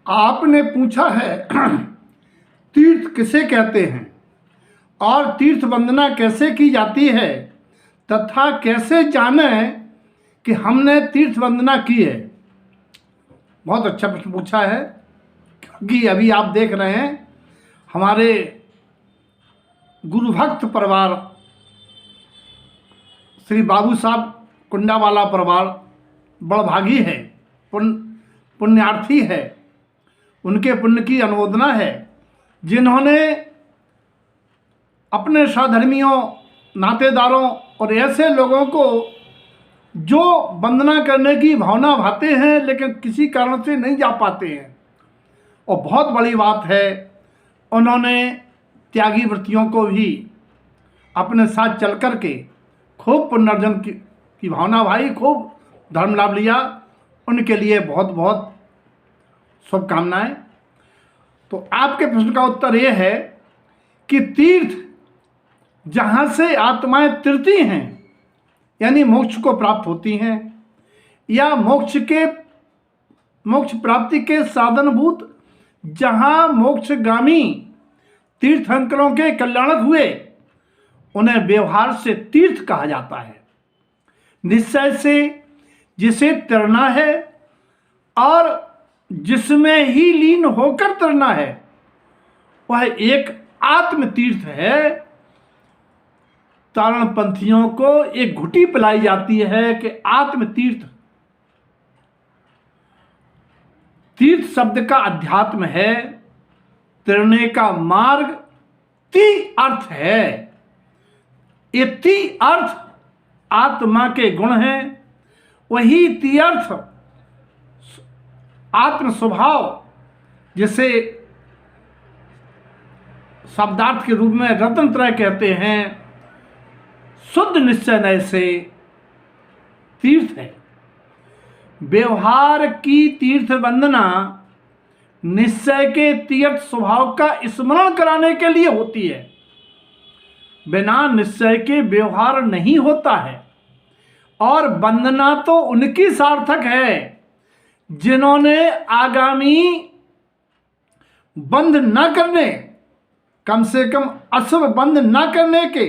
आपने पूछा है तीर्थ किसे कहते हैं और तीर्थ वंदना कैसे की जाती है तथा कैसे जाने कि हमने तीर्थ वंदना की है। बहुत अच्छा प्रश्न पूछा है, क्योंकि अभी आप देख रहे हैं हमारे गुरु भक्त परिवार श्री बाबू साहब कुंडावाला परिवार बड़भागी है, पुण्यार्थी है, उनके पुण्य की अनुमोदना है, जिन्होंने अपने सहधर्मियों, नातेदारों और ऐसे लोगों को जो वंदना करने की भावना भाते हैं लेकिन किसी कारण से नहीं जा पाते हैं, और बहुत बड़ी बात है उन्होंने त्यागी वृत्तियों को भी अपने साथ चल कर के खूब पुनर्जन की भावना भाई, खूब धर्म लाभ लिया। उनके लिए बहुत बहुत शुभकामनाएं। तो आपके प्रश्न का उत्तर यह है कि तीर्थ जहाँ से आत्माएं तृती हैं, यानी मोक्ष को प्राप्त होती हैं या मोक्ष प्राप्ति के साधनभूत जहाँ मोक्षगामी तीर्थंकरों के कल्याणक हुए, उन्हें व्यवहार से तीर्थ कहा जाता है। निश्चय से जिसे तैरना है और जिसमें ही लीन होकर तैरना है, वह एक आत्म तीर्थ है। तारण पंथियों को एक घुटी पिलाई जाती है कि आत्म तीर्थ। तीर्थ शब्द का अध्यात्म है, तैरने का मार्ग, ती अर्थ है। ये ती अर्थ आत्मा के गुण हैं, वही ती अर्थ आत्म स्वभाव, जिसे शब्दार्थ के रूप में रत्नत्रय कहते हैं, शुद्ध निश्चय नय से तीर्थ है। व्यवहार की तीर्थ वंदना निश्चय के तीर्थ स्वभाव का स्मरण कराने के लिए होती है। बिना निश्चय के व्यवहार नहीं होता है, और वंदना तो उनकी सार्थक है जिन्होंने आगामी बंध न करने, कम से कम अशुभ बंध न करने के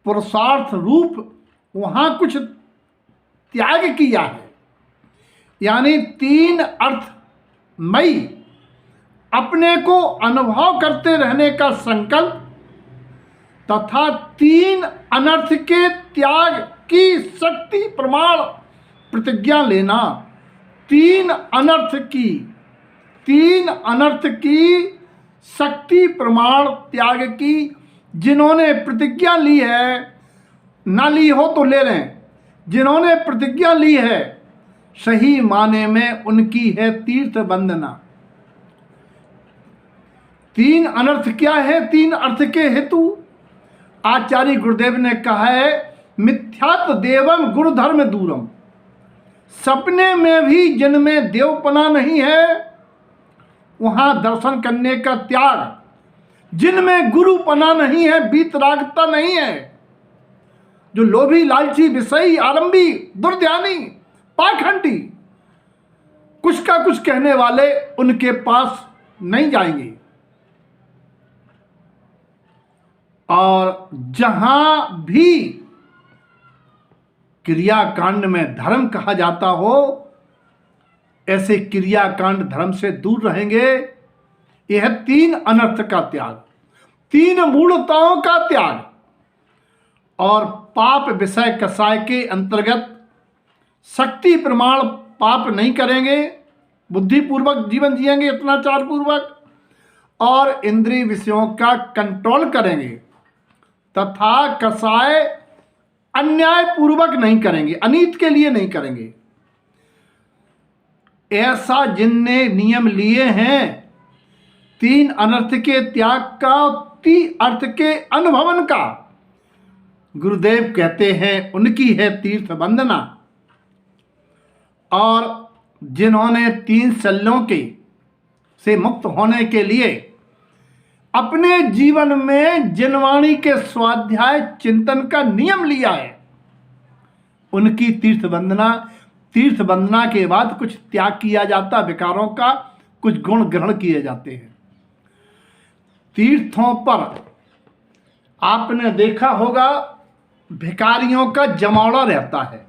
पुरुषार्थ रूप वहां कुछ त्याग किया है। यानी तीन अर्थमयी अपने को अनुभव करते रहने का संकल्प तथा तीन अनर्थ के त्याग की शक्ति प्रमाण प्रतिज्ञा लेना। तीन अनर्थ की शक्ति प्रमाण त्याग की जिन्होंने प्रतिज्ञा ली है, ना ली हो तो ले लें, जिन्होंने प्रतिज्ञा ली है, सही माने में उनकी है तीर्थ वंदना। तीन अनर्थ क्या है? तीन अर्थ के हेतु आचार्य गुरुदेव ने कहा है, मिथ्यात्व देवम गुरु धर्म दूरम। सपने में भी जिनमें देवपना नहीं है, वहां दर्शन करने का त्याग। जिनमें गुरुपना नहीं है, वीतरागता नहीं है, जो लोभी, लालची, विषयी, आरंभी, दुर्ध्यानी, पाखंडी, कुछ का कुछ कहने वाले, उनके पास नहीं जाएंगे। और जहां भी क्रियाकांड में धर्म कहा जाता हो, ऐसे क्रियाकांड धर्म से दूर रहेंगे। यह तीन अनर्थ का त्याग, तीन मूढ़ताओं का त्याग, और पाप विषय कसाय के अंतर्गत शक्ति प्रमाण पाप नहीं करेंगे, बुद्धिपूर्वक जीवन जिएंगे, अत्याचार पूर्वक, और इंद्रिय विषयों का कंट्रोल करेंगे तथा कसाय अन्याय पूर्वक नहीं करेंगे, अनीत के लिए नहीं करेंगे। ऐसा जिनने नियम लिए हैं तीन अनर्थ के त्याग का, तीन अर्थ के अनुभवन का, गुरुदेव कहते हैं उनकी है तीर्थ वंदना। और जिन्होंने तीन शल्यों के से मुक्त होने के लिए अपने जीवन में जिनवाणी के स्वाध्याय चिंतन का नियम लिया है, उनकी तीर्थ वंदना। तीर्थ वंदना के बाद कुछ त्याग किया जाता विकारों का, कुछ गुण ग्रहण किए जाते हैं। तीर्थों पर आपने देखा होगा भिखारियों का जमावड़ा रहता है।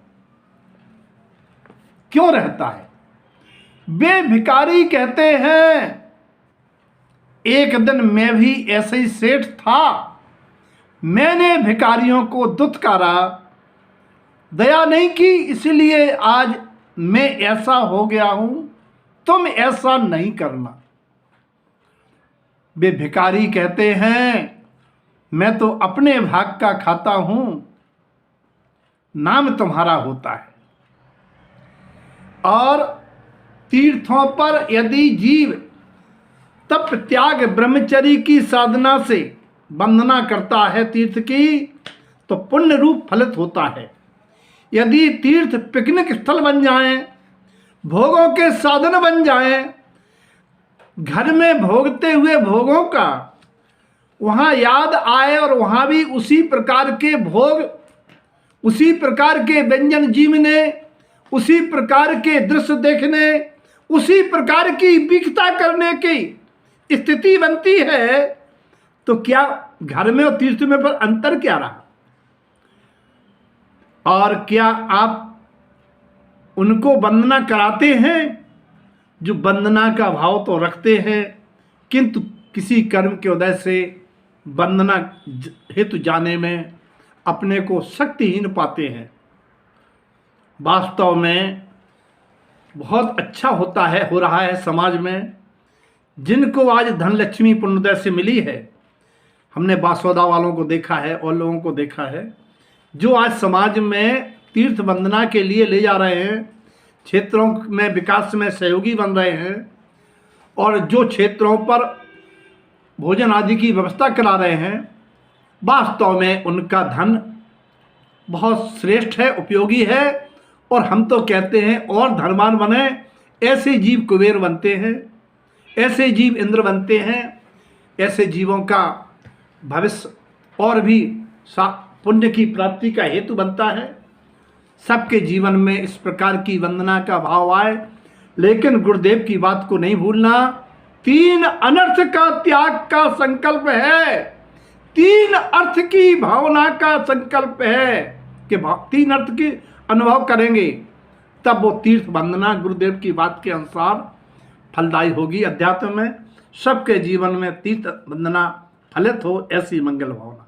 क्यों रहता है? वे भिखारी कहते हैं एक दिन मैं भी ऐसे ही सेठ था, मैंने भिखारियों को दुत्कारा, दया नहीं की, इसलिए आज मैं ऐसा हो गया हूं, तुम ऐसा नहीं करना। वे भिखारी कहते हैं मैं तो अपने भाग का खाता हूं, नाम तुम्हारा होता है। और तीर्थों पर यदि जीव तप त्याग ब्रह्मचर्य की साधना से वंदना करता है तीर्थ की, तो पुण्य रूप फलित होता है। यदि तीर्थ पिकनिक स्थल बन जाएं, भोगों के साधन बन जाएं, घर में भोगते हुए भोगों का वहाँ याद आए और वहाँ भी उसी प्रकार के भोग, उसी प्रकार के व्यंजन जीवने, उसी प्रकार के दृश्य देखने, उसी प्रकार की विकता करने की स्थिति बनती है, तो क्या घर में और तीर्थ में पर अंतर क्या रहा? और क्या आप उनको वंदना कराते हैं जो वंदना का भाव तो रखते हैं, किंतु किसी कर्म के उदय से वंदना हेतु जाने में अपने को शक्तिहीन पाते हैं? वास्तव में बहुत अच्छा होता है, हो रहा है समाज में, जिनको आज धनलक्ष्मी पुण्योदय से मिली है। हमने बासौदा वालों को देखा है और लोगों को देखा है जो आज समाज में तीर्थ वंदना के लिए ले जा रहे हैं, क्षेत्रों में विकास में सहयोगी बन रहे हैं, और जो क्षेत्रों पर भोजन आदि की व्यवस्था करा रहे हैं, वास्तव में उनका धन बहुत श्रेष्ठ है, उपयोगी है। और हम तो कहते हैं और धनवान बने, ऐसे जीव कुबेर बनते हैं, ऐसे जीव इंद्र बनते हैं, ऐसे जीवों का भविष्य और भी पुण्य की प्राप्ति का हेतु बनता है। सबके जीवन में इस प्रकार की वंदना का भाव आए, लेकिन गुरुदेव की बात को नहीं भूलना। 3 अनर्थ का त्याग का संकल्प है, 3 अर्थ की भावना का संकल्प है कि 3 अर्थ की अनुभव करेंगे, तब वो तीर्थ वंदना गुरुदेव की बात के अनुसार फलदायी होगी। अध्यात्म में सबके जीवन में तीर्थ वंदना फलित हो, ऐसी मंगल भावना।